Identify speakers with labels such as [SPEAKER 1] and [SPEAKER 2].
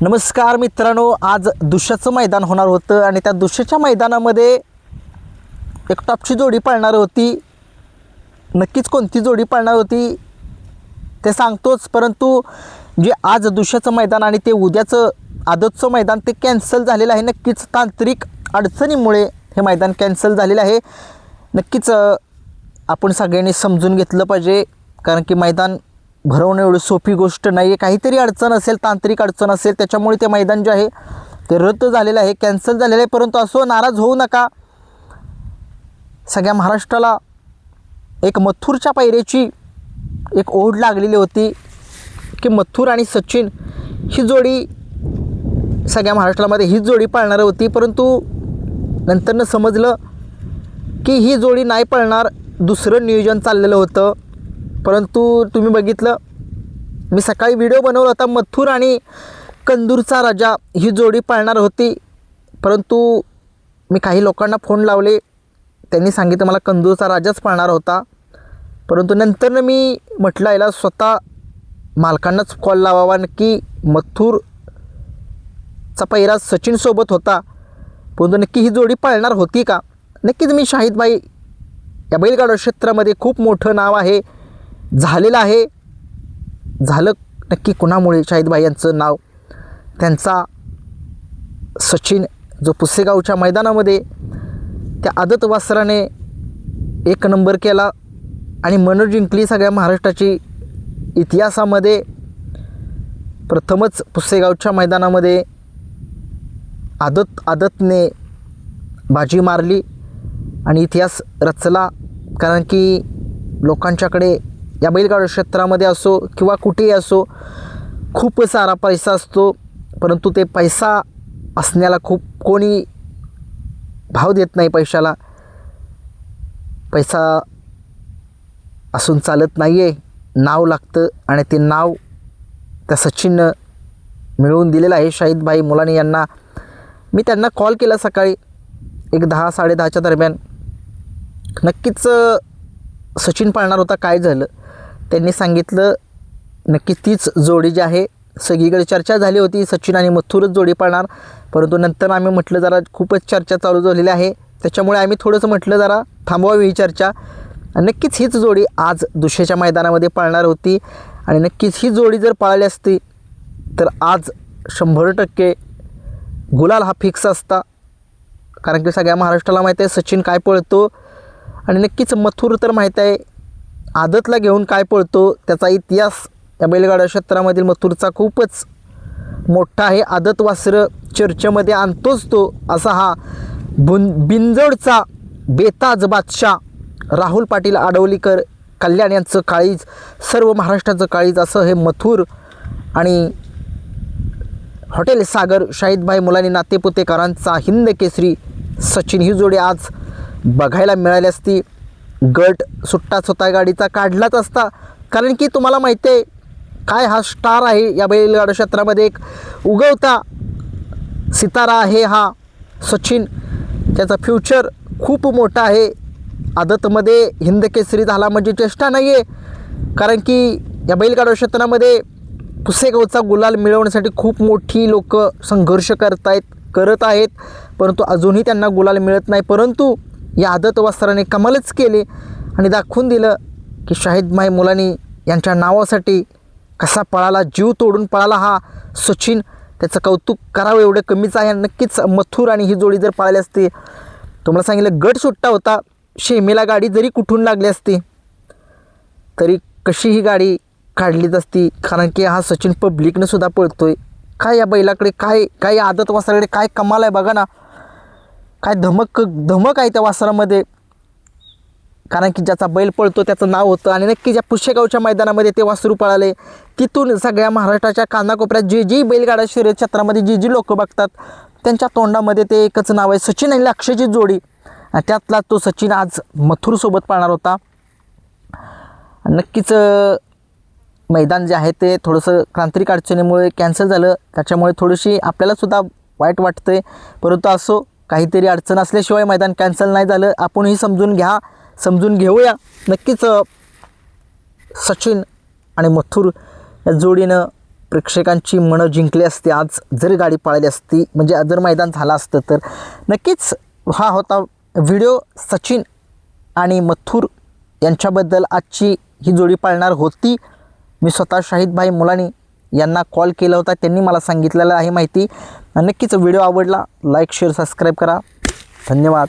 [SPEAKER 1] नमस्कार मित्रांनो, आज दुष्याचं मैदान होणार होतं आणि त्या दुष्याच्या मैदानामध्ये एक टॉपची जोडी पळणार होती. नक्कीच कोणती जोडी पळणार होती ते सांगतोच, परंतु जे आज दुष्याचं मैदान आणि ते उद्याचं आदतचं मैदान ते कॅन्सल झालेलं आहे. नक्कीच तांत्रिक अडचणीमुळे हे मैदान कॅन्सल झालेलं आहे. नक्कीच आपण सगळ्यांनी समजून घेतलं पाहिजे, कारण की मैदान भरवणं एवढी सोपी गोष्ट नाही आहे. काहीतरी अडचण असेल, तांत्रिक अडचण असेल, त्याच्यामुळे ते मैदान जे आहे ते रद्द झालेलं आहे, कॅन्सल झालेलं आहे. परंतु असो, नाराज होऊ नका. सगळ्या महाराष्ट्राला एक मथुरच्या पायऱ्याची एक ओढ लागलेली होती की मथुर आणि सचिन ही जोडी सगळ्या महाराष्ट्रामध्ये हीच जोडी पळणार होती. परंतु नंतरनं समजलं की ही जोडी नाही पळणार, दुसरं नियोजन चाललेलं होतं. परंतु तुम्ही बघितलं, मी सकाळी व्हिडिओ बनवला होता, मथुर आणि कंदूरचा राजा ही जोडी पळणार होती. परंतु मी काही लोकांना फोन लावले, त्यांनी सांगितलं मला कंदूरचा राजाच पळणार होता. परंतु नंतरनं मी म्हटलं याला स्वतः मालकांनाच कॉल लावावा, नक्की मथुरचा पहिरा सचिनसोबत होता, परंतु नक्की ही जोडी पळणार होती का. नक्कीच मी शाहिदभाई या बैलगाडा क्षेत्रामध्ये खूप मोठं नाव आहे, झालेलं आहे. झालं नक्की कुणामुळे शाहिदभाई यांचं नाव, त्यांचा सचिन जो पुसेगावच्या मैदानामध्ये त्या आदत वासराने एक नंबर केला आणि मन जिंकली सगळ्या महाराष्ट्राची. इतिहासामध्ये प्रथमच पुसेगावच्या मैदानामध्ये आदतने बाजी मारली आणि इतिहास रचला. कारण की लोकांच्याकडे या बैलगाडा क्षेत्रामध्ये असो किंवा कुठेही असो खूप सारा पैसा असतो, परंतु ते पैसा असण्याला खूप कोणी भाव देत नाही. पैशाला पैसा असून चालत नाही आहे, नाव लागतं आणि ते नाव त्या सचिननं मिळवून दिलेलं आहे. शाहिदभाई मुलानी यांना मी त्यांना कॉल केला सकाळी एक 10-10:30च्या दरम्यान. नक्कीच सचिन पळणार होता, काय झालं त्यांनी सांगितलं, नक्की तीच जोडी जी आहे सगळीकडे चर्चा झाली होती, सचिन आणि मथुरच जोडी पळणार. परंतु नंतर आम्ही म्हटलं जरा खूपच चर्चा चालू झालेली आहे, त्याच्यामुळे आम्ही थोडंसं म्हटलं जरा थांबवावी ही चर्चा. नक्कीच हीच जोडी आज दुसऱ्याच्या मैदानामध्ये पळणार होती आणि नक्कीच ही जोडी जर पळाली असती तर आज 100% गुलाल हा फिक्स असता. कारण की सगळ्या महाराष्ट्राला माहीत आहे सचिन काय पळतो आणि नक्कीच मथुर तर माहीत आहे आदतला घेऊन काय पळतो. त्याचा इतिहास या बैलगाडा क्षेत्रामधील मथुरचा खूपच मोठा आहे. आदत वासरं चर्चेमध्ये आणतोच तो, असा हा बिंजोडचा बेताज बादशाह राहुल पाटील आडवलीकर कल्याण यांचं काळीज, सर्व महाराष्ट्राचं काळीज असं हे मथुर आणि हॉटेल सागर शाहिदभाई मुलानी नातेपुतेकरांचा हिंद केसरी सचिन ही जोडी आज बघायला मिळाली असती. गट सुट्टा स्वतः गाडीचा काढलाच असता, कारण की तुम्हाला माहिती आहे काय हा स्टार आहे या बैलगाडा क्षेत्रामध्ये, एक उगवता सितारा आहे हा सचिन. त्याचा फ्युचर खूप मोठा आहे. आदतमध्ये हिंद केसरी झाला म्हणजे चेष्टा नाही आहे, कारण की या बैलगाडा क्षेत्रामध्ये पुसेगावचा गुलाल मिळवण्यासाठी खूप मोठी लोक संघर्ष करत आहेत, परंतु अजूनही त्यांना गुलाल मिळत नाही. परंतु या आदत वासराने कमालच केले आणि दाखवून दिलं की शाहिदभाई मुलानी यांच्या नावासाठी कसा पळाला, जीव तोडून पळाला हा सचिन. त्याचं कौतुक करावं एवढं कमीच आहे. नक्कीच मथुर आणि ही जोडी जर पळाली असती, तुम्हाला सांगितलं गट सुट्टा होता, शेमेला गाडी जरी कुठून लागली असती तरी कशी ही गाडी काढलीच असती. कारण की हा सचिन पब्लिकनं सुद्धा पळतोय. काय या बैलाकडे काय आदत वासराकडे काय कमाल आहे बघा ना, काय धमक आहे त्या वासरामध्ये. कारण की ज्याचा बैल पळतो त्याचं नाव होतं आणि नक्की ज्या पुसेगावच्या मैदानामध्ये ते वासरू पळाले, तिथून सगळ्या महाराष्ट्राच्या कानाकोपऱ्यात जी बैलगाडा शर्यत क्षेत्रामध्ये जी लोक बघतात त्यांच्या तोंडामध्ये ते एकच नाव आहे, सचिन आणि लक्ष्याची जोडी. आणि त्यातला तो सचिन आज मथुरसोबत पळणार होता. नक्कीच मैदान जे आहे ते थोडंसं तांत्रिक अडचणीमुळे कॅन्सल झालं, त्याच्यामुळे थोडीशी आपल्यालासुद्धा वाईट वाटतं आहे. परंतु असो, काहीतरी अडचण असल्याशिवाय मैदान कॅन्सल नाही झालं. आपणही समजून घेऊया. नक्कीच सचिन आणि मथुर या जोडीनं प्रेक्षकांची मनं जिंकली असती आज, जरी गाडी पळाली असती, म्हणजे जर मैदान झालं असतं तर नक्कीच हा होता व्हिडिओ सचिन आणि मथुर यांच्याबद्दल. आजची ही जोडी पळणार होती. मी स्वतः शाहिदभाई मुलानी यांना कॉल केला होता, त्यांनी मला सांगितलेलं आहे माहिती. नक्कीच व्हिडिओ आवडला, लाईक शेअर सबस्क्राईब करा. धन्यवाद.